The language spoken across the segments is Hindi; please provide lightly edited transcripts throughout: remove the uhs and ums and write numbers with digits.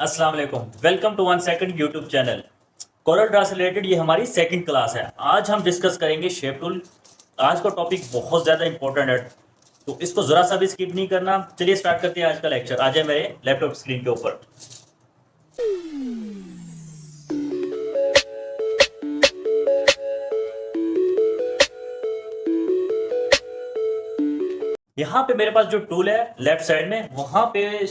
अस्सलाम वालेकुम, welcome to 1 second YouTube channel. CorelDRAW से रिलेटेड ये हमारी सेकंड क्लास है। आज हम डिस्कस करेंगे शेप टूल। आज का टॉपिक बहुत ज़्यादा इंपॉर्टेंट है, तो इसको ज़रा सा भी स्किप नहीं करना। चलिए स्टार्ट करते हैं आज का लेक्चर। आ जाए मेरे लैपटॉप स्क्रीन के ऊपर। यहाँ पे मेरे पास जो टूल है लेफ्ट साइड में, वहां पे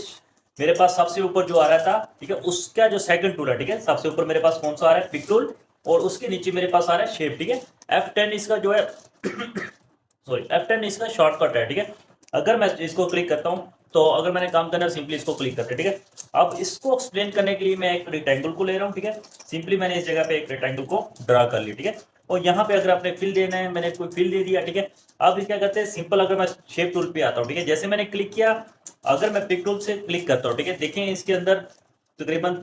मेरे पास सबसे ऊपर जो आ रहा था, ठीक है, उसका जो सेकंड टूल है, ठीक है, सबसे ऊपर मेरे पास कौन सा आ रहा है, पिक टूल, और उसके नीचे मेरे पास आ रहा है शेप, ठीक है। F10 इसका जो है सॉरी, F10 इसका शॉर्टकट है, ठीक है। अगर मैं इसको क्लिक करता हूँ तो अगर मैंने काम करना है सिंपली इसको क्लिक करते, ठीक है। अब इसको एक्सप्लेन करने के लिए मैं एक रेक्टेंगल को ले रहा हूँ, ठीक है। सिंपली मैंने इस जगह पे एक रेक्टेंगल को ड्रा कर ली, ठीक है। और यहाँ पे अगर आपने फिल देना है, मैंने कोई फिल दे दिया, ठीक है। अब क्या करते हैं, सिंपल अगर मैं शेप टूल पे आता हूँ, ठीक है, जैसे मैंने क्लिक किया, अगर मैं पिक टूल से क्लिक करता हूँ, ठीक है, देखें इसके अंदर तकरीबन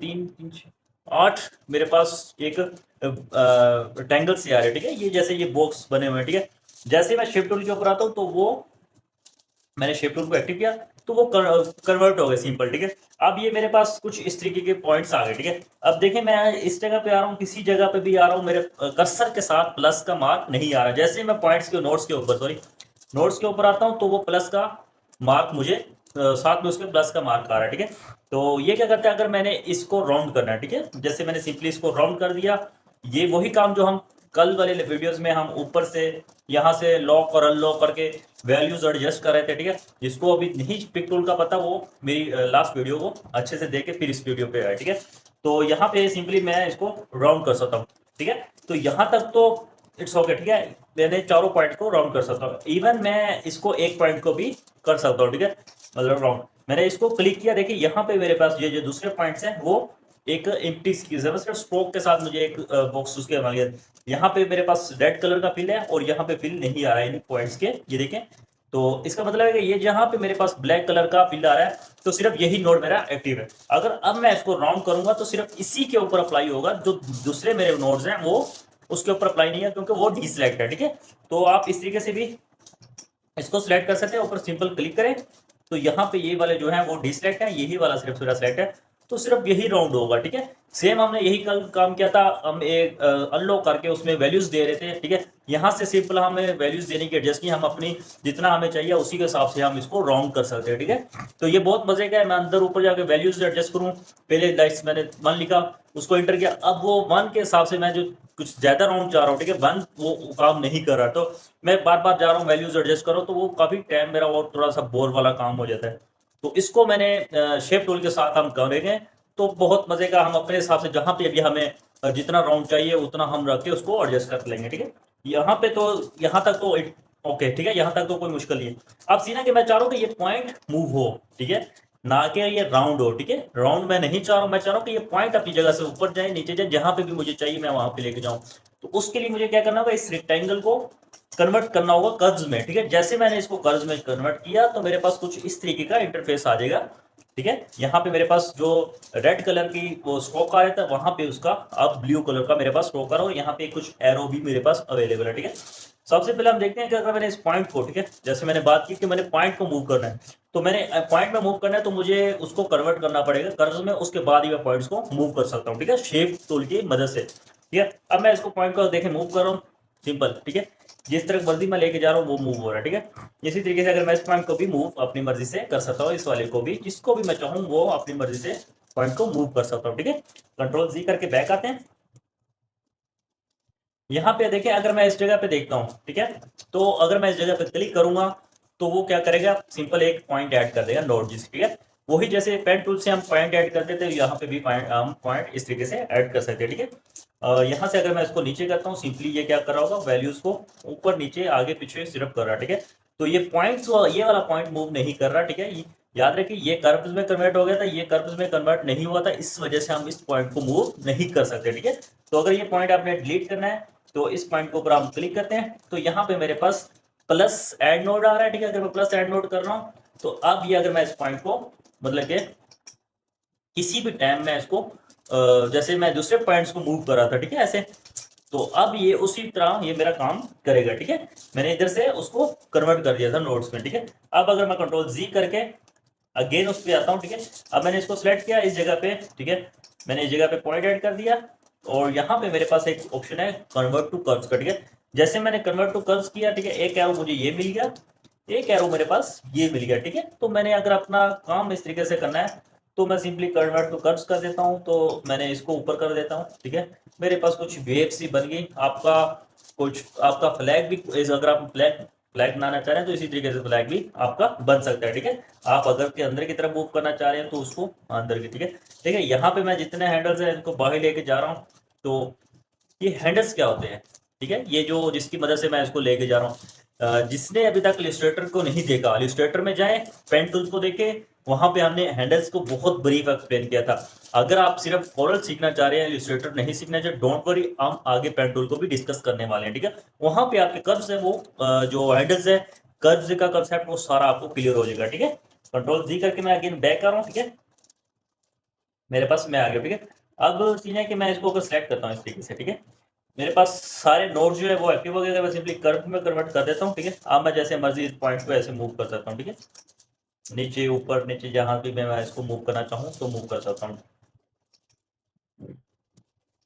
8 मेरे पास एक रेक्टेंगल से आ रहे हैं, ठीक है। ये जैसे ये बॉक्स बने हुए हैं, ठीक है। जैसे मैं शेप टूल के ऊपर आता हूँ तो वो मैंने शेप टूल को एक्टिव किया तो वो कन्वर्ट हो गए सिंपल, ठीक है। अब ये मेरे पास कुछ इस तरीके के पॉइंट्स आ गए, ठीक है। अब देखें मैं इस जगह पे आ रहा हूँ, किसी जगह पे भी आ रहा हूँ, मेरे कर्सर के साथ प्लस का मार्क नहीं आ रहा। जैसे मैं पॉइंट्स के नोट्स के ऊपर आता हूँ तो वो प्लस का मार्क मुझे साथ में उसके प्लस का मार्क आ रहा है, ठीक है। तो ये क्या करता है, अगर मैंने इसको राउंड करना है, ठीक है, जैसे मैंने सिंपली इसको राउंड कर दिया, ये वही काम जो हम कल वाले वीडियोस में हम ऊपर से यहाँ से लॉक और अनलॉक करके वैल्यूज एडजस्ट कर रहे थे, ठीक है। जिसको अभी नहीं पिक टूल का पता, वो मेरी लास्ट वीडियो को अच्छे से देख के फिर इस वीडियो पे आए, ठीक है। तो यहाँ पे सिंपली मैं इसको राउंड कर सकता हूँ, ठीक है। तो यहाँ तक तो इट्स ओके, ठीक है। मैंने चारों पॉइंट को राउंड कर सकता हूँ, इवन मैं इसको एक पॉइंट को भी कर सकता हूँ, ठीक है, मतलब राउंड। मैंने इसको क्लिक किया, देखिए यहाँ पे मेरे पास ये जो दूसरे पॉइंट्स हैं वो एक एम्प्टी सिर्फ स्ट्रोक के साथ मुझे एक बॉक्स उसके बन गया। यहाँ पे मेरे पास रेड कलर का फिल है और यहाँ पे फिल नहीं आ रहा है इन पॉइंट्स के, ये देखें। तो इसका मतलब है कि ये जहाँ पे मेरे पास ब्लैक कलर का फिल आ रहा है तो सिर्फ यही नोड मेरा एक्टिव है। अगर अब मैं इसको राउंड करूंगा तो सिर्फ इसी के ऊपर अप्लाई होगा, जो दूसरे मेरे नोड्स हैं वो उसके ऊपर अप्लाई नहीं है, क्योंकि वो डिसलेक्ट है, ठीक है। तो आप इस तरीके से भी इसको सिलेक्ट कर सकते हैं, ऊपर सिंपल क्लिक करें तो यहाँ पे ये वाले जो है वो डिसलेक्ट है, यही वाला सिर्फ मेरा सिलेक्ट है, तो सिर्फ यही राउंड होगा, ठीक है। सेम हमने यही कल काम किया था, हम एक अनलॉक करके उसमें वैल्यूज दे रहे थे, ठीक है। यहाँ से सिंपल हमें वैल्यूज देने की एडजस्ट की, हम अपनी जितना हमें चाहिए उसी के हिसाब से हम इसको राउंड कर सकते हैं, ठीक है। तो ये बहुत मजे का है। मैं अंदर ऊपर जाके वैल्यूज एडजस्ट करूँ, पहले लाइक्स मैंने 1 लिखा, उसको एंटर किया, अब वो 1 के हिसाब से मैं जो कुछ ज्यादा राउंड चाह रहा हूँ, ठीक है, 1 वो काम नहीं कर रहा, तो मैं बार बार जा रहा हूँ वैल्यूज एडजस्ट करो, तो वो काफी टाइम मेरा और थोड़ा सा बोर वाला काम हो जाता है। तो इसको मैंने शेप टूल के साथ हम करेंगे तो बहुत मजे का, हम अपने हिसाब से जहां पे भी हमें जितना राउंड चाहिए उतना हम रख के उसको एडजस्ट कर लेंगे, ठीक है। यहाँ पे तो यहाँ तक तो ओके, ठीक है, यहाँ तक तो कोई मुश्किल नहीं है। अब सीना कि मैं चाह रहा हूँ कि ये पॉइंट मूव हो, ठीक है, ना कि ये राउंड हो, ठीक है। राउंड मैं नहीं चाह रहा हूँ, मैं चाह रहा हूँ कि ये पॉइंट अपनी जगह से ऊपर जाए नीचे जाए, जहां पे भी मुझे चाहिए मैं वहां पे लेके जाऊँ। तो उसके लिए मुझे क्या करना होगा, इस रेक्टेंगल को कन्वर्ट करना होगा कर्व्स में, ठीक है। जैसे मैंने इसको कर्व्स में कन्वर्ट किया तो मेरे पास कुछ इस तरीके का इंटरफेस आ जाएगा, ठीक है। यहाँ पे मेरे पास जो रेड कलर की वो स्ट्रोक आ रहा था, वहां पे उसका अब ब्लू कलर का मेरे पास स्ट्रोक आ रहा है, और यहाँ पे कुछ एरो भी मेरे पास अवेलेबल है, ठीक है। सबसे पहले हम देखते हैं कि अगर मैंने इस पॉइंट को, ठीक है, जैसे मैंने बात की कि मैंने पॉइंट को मूव करना है, तो मैंने पॉइंट में मूव करना है तो मुझे उसको कन्वर्ट करना पड़ेगा कर्व्स में, उसके बाद ही मैं पॉइंट्स को मूव कर सकता हूँ, ठीक है, शेप टूल की मदद से, ठीक है। अब मैं इसको पॉइंट को देखें मूव कर रहा हूँ सिंपल, ठीक है, जिस तरह मर्जी मैं लेके जा रहा हूँ वो मूव हो रहा है, ठीक है। इसी तरीके से अगर मैं इस पॉइंट को भी मूव अपनी मर्जी से कर सकता हूँ, इस वाले को भी, जिसको भी मैं चाहूँ वो अपनी मर्जी से पॉइंट को मूव कर सकता हूँ, ठीक है। कंट्रोल जी करके बैक आते हैं। यहाँ पे देखिए, अगर मैं इस जगह पे देखता हूँ, ठीक है, तो अगर मैं इस जगह पे क्लिक करूंगा तो वो क्या करेगा, सिंपल एक पॉइंट ऐड कर देगा नोड जिस, ठीक है। वही जैसे पेन टूल से हम पॉइंट ऐड करते थे, यहाँ पे भी हम पॉइंट इस तरीके से ऐड कर सकते हैं, ठीक है। यहाँ से अगर मैं इसको नीचे करता हूँ, सिंपली ये क्या कर रहा होगा, वैल्यूज को ऊपर नीचे आगे पीछे सिर्फ कर रहा है, ठीक है। तो ये पॉइंट्स, ये वाला पॉइंट मूव नहीं कर रहा, ठीक है। याद रखिए ये कर्व्स में कन्वर्ट हो गया था, ये कर्व्स में कन्वर्ट नहीं हुआ था, इस वजह से हम इस पॉइंट को मूव नहीं कर सकते, ठीक है। तो अगर ये पॉइंट आपने डिलीट करना है तो इस पॉइंट के ऊपर हम क्लिक करते हैं, तो यहाँ पे मेरे पास प्लस एड नोड आ रहा है, ठीक है। अगर मैं प्लस एड नोड कर रहा हूँ तो अब ये अगर मैं इस पॉइंट को मतलब के किसी भी टाइम में इसको जैसे मैं दूसरे पॉइंट्स को मूव कर रहा था, ठीक है, ऐसे, तो अब ये उसी तरह ये मेरा काम करेगा, ठीक है। मैंने इधर से उसको कन्वर्ट कर दिया था नोड्स में, ठीक है। अब अगर मैं कंट्रोल जी करके अगेन उस पर आता हूँ, ठीक है। अब मैंने इसको सिलेक्ट किया इस जगह पे, ठीक है, मैंने इस जगह पे पॉइंट ऐड कर दिया और यहाँ पे मेरे पास एक ऑप्शन है कन्वर्ट टू कर्व्स का, ठीक है। जैसे मैंने कन्वर्ट टू कर्व्स किया, ठीक है, एक एरो मुझे ये मिल गया, एक एरो मेरे पास ये मिल गया, ठीक है। तो मैंने अगर अपना काम इस तरीके से करना है तो मैं सिंपली कन्वर्ट टू कर्व्स कर देता हूँ, तो मैंने इसको ऊपर कर देता हूँ, ठीक है। मेरे पास कुछ वेव सी बन गई, आपका कुछ आपका फ्लैग भी, अगर आप फ्लैग बनाना चाह रहे हैं तो इसी तरीके से फ्लैग भी आपका बन सकता है, ठीक है। आप अगर के अंदर की तरफ मूव करना चाह रहे हैं तो उसको अंदर की, ठीक है। ठीक है, यहाँ पे मैं जितने हैंडल्स हैं इनको बाहर लेके जा रहा हूँ। तो ये हैंडल्स क्या होते हैं, ठीक है, ये जो जिसकी मदद से मैं इसको लेके जा रहा हूँ, जिसने अभी तक इलस्ट्रेटर को नहीं देखा, इलस्ट्रेटर में जाएं, पेन टूल्स को देखें, वहां पे हमने हैंडल्स को बहुत ब्रीफ एक्सप्लेन किया था। अगर आप सिर्फ कोरल सीखना चाह रहे हैं, इलस्ट्रेटर नहीं सीखना चाह, डोंट वरी, हम आगे पेन टूल को भी डिस्कस करने वाले हैं, ठीक है। वहां पे आपके कर्व्स है वो जो हैंडल्स है, कर्व्स का कंसेप्ट वो सारा आपको क्लियर हो जाएगा, ठीक है। कंट्रोल जी करके मैं अगेन बैक कर रहा हूँ, ठीक है, मेरे पास मैं आ गया, ठीक है। अब सीन है कि मैं इसको अगर सेलेक्ट करता हूँ इस तरीके से, ठीक है, मेरे पास सारे नोड जो है वो एक्टिव हो गए, मैं सिंपली कर्व में कन्वर्ट कर देता हूँ, ठीक है। अब मैं जैसे मर्जी इस पॉइंट को ऐसे मूव कर सकता हूँ, ठीक है, नीचे ऊपर नीचे जहां भी मैं इसको मूव करना चाहूँ तो मूव कर सकता हूँ।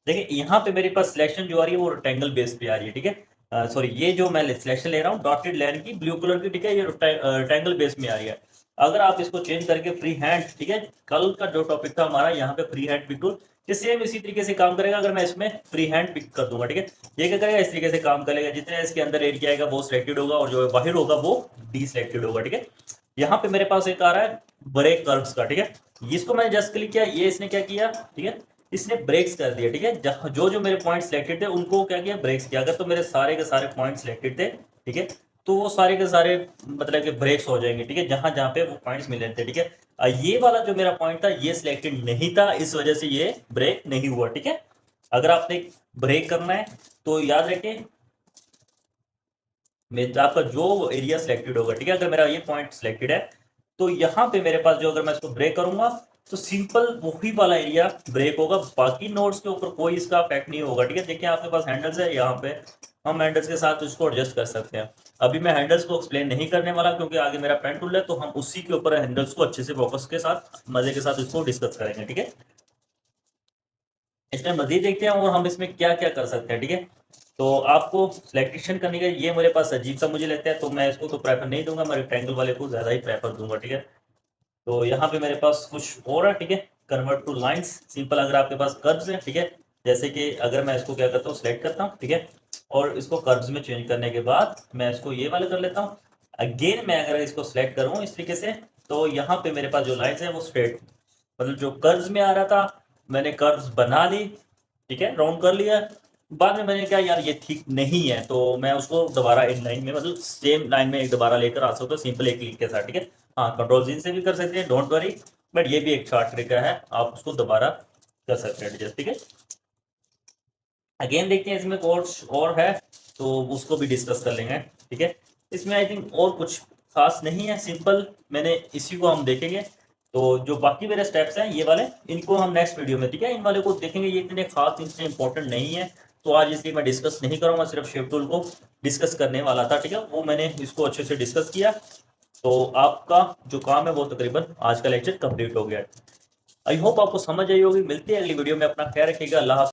देखिए यहाँ पे मेरे पास सिलेक्शन जो आ रही है वो रेक्टेंगल बेस पे आ रही है, ठीक है। सॉरी, ये जो मैं सिलेक्शन ले रहा हूँ डॉटेड लाइन की ब्लू कलर की, ठीक है, ये रेक्टेंगल बेस में आ रही है। अगर आप इसको चेंज करके फ्री हैंड, ठीक है, कल का जो टॉपिक था हमारा यहाँ पे फ्री हैंड पिक टूल, ये सेम इसी तरीके से काम करेगा। अगर मैं इसमें फ्री हैंड पिक कर दूंगा, ठीक है, ये क्या करेगा, इस तरीके से काम करेगा, जितने इसके अंदर एरिया आएगा वो सिलेक्टेड होगा और जो बाहर होगा वो डीसिलेक्टेड होगा, ठीक है। यहाँ पे मेरे पास एक आ रहा है ब्रेक कर्व्स का, ठीक है, इसको मैंने जस्ट क्लिक किया, ये इसने क्या किया, ठीक है, इसने ब्रेक्स कर दिया, ठीक है। जो जो मेरे पॉइंट सिलेक्टेड थे उनको क्या किया, ब्रेक्स किया। अगर तो मेरे सारे के सारे पॉइंट सिलेक्टेड थे, ठीक है, तो वो सारे के सारे मतलब कि ब्रेक्स हो जाएंगे, ठीक है, जहां जहां पे वो पॉइंट्स मिल रहे थे, ठीक है। ये वाला जो मेरा पॉइंट था ये सिलेक्टेड नहीं था, इस वजह से ये ब्रेक नहीं हुआ, ठीक है। अगर आपने ब्रेक करना है तो याद रखें, आपका जो एरिया सिलेक्टेड होगा, ठीक है, अगर मेरा ये पॉइंट सिलेक्टेड है तो यहाँ पे मेरे पास जो, अगर मैं इसको ब्रेक करूंगा तो सिंपल वही वाला एरिया ब्रेक होगा, बाकी नोड्स के ऊपर कोई इसका इफेक्ट नहीं होगा, ठीक है। देखिए आपके पास हैंडल्स है, यहाँ पे हम हैंडल्स के साथ इसको एडजस्ट कर सकते हैं। अभी मैं हैंडल्स को एक्सप्लेन नहीं करने वाला क्योंकि आगे मेरा पेन टूल है, तो हम उसी के ऊपर हैंडल्स को अच्छे से फोकस के साथ मजे के साथ इसको डिस्कस करेंगे, ठीक है। इसमें मजीद देखते हैं और हम इसमें क्या क्या कर सकते हैं, ठीक है। तो आपको सिलेक्शन करने का ये मेरे पास अजीब सा मुझे लगता है, तो मैं इसको तो प्रेफर नहीं दूंगा, मैं रेक्टेंगल वाले को ज़्यादा ही प्रेफर दूंगा, ठीक है। तो यहाँ पे मेरे पास कुछ और है, ठीक है, कन्वर्ट टू लाइंस, सिंपल। अगर आपके पास कर्व्स है, ठीक है, जैसे कि अगर मैं इसको क्या करता हूँ, सिलेक्ट करता हूँ, ठीक है, और इसको कर्व्स में चेंज करने के बाद मैं इसको ये वाला कर लेता हूँ। अगेन मैं अगर इसको सिलेक्ट करूँ इस तरीके से, तो यहाँ पे मेरे पास जो लाइन्स है वो स्ट्रेट, मतलब जो कर्व्स में आ रहा था मैंने कर्व्स बना ली, ठीक है, राउंड कर लिया। बाद में मैंने क्या, यार ये ठीक नहीं है, तो मैं उसको दोबारा इन लाइन में, मतलब सेम लाइन में एक दोबारा लेकर आ सकता हूँ सिंपल एक क्लिक के साथ, ठीक है। हाँ, कंट्रोल जी से भी कर सकते हैं, डोंट वरी, बट ये भी एक शॉर्ट ट्रिक है, आप उसको दोबारा कर सकते हैं एडजस्ट, ठीक है। अगेन देखते हैं इसमें कोर्स और है तो उसको भी डिस्कस कर लेंगे, ठीक है। इसमें आई थिंक और कुछ खास नहीं है, सिंपल मैंने इसी को हम देखेंगे। तो जो बाकी मेरे स्टेप्स हैं ये वाले, इनको हम नेक्स्ट वीडियो में, ठीक है, इन वाले को देखेंगे, ये इतने खास इतने इंपॉर्टेंट नहीं है, तो आज इसलिए मैं डिस्कस नहीं करूँगा, सिर्फ शेप टूल को डिस्कस करने वाला था, ठीक है, वो मैंने इसको अच्छे से डिस्कस किया। तो आपका जो काम है वो तकरीबन आज का लेक्चर कंप्लीट हो गया। आई होप आपको समझ आई होगी। मिलते हैं अगली वीडियो में, अपना ख्याल रखिएगा, अल्लाह हाफ़िज़।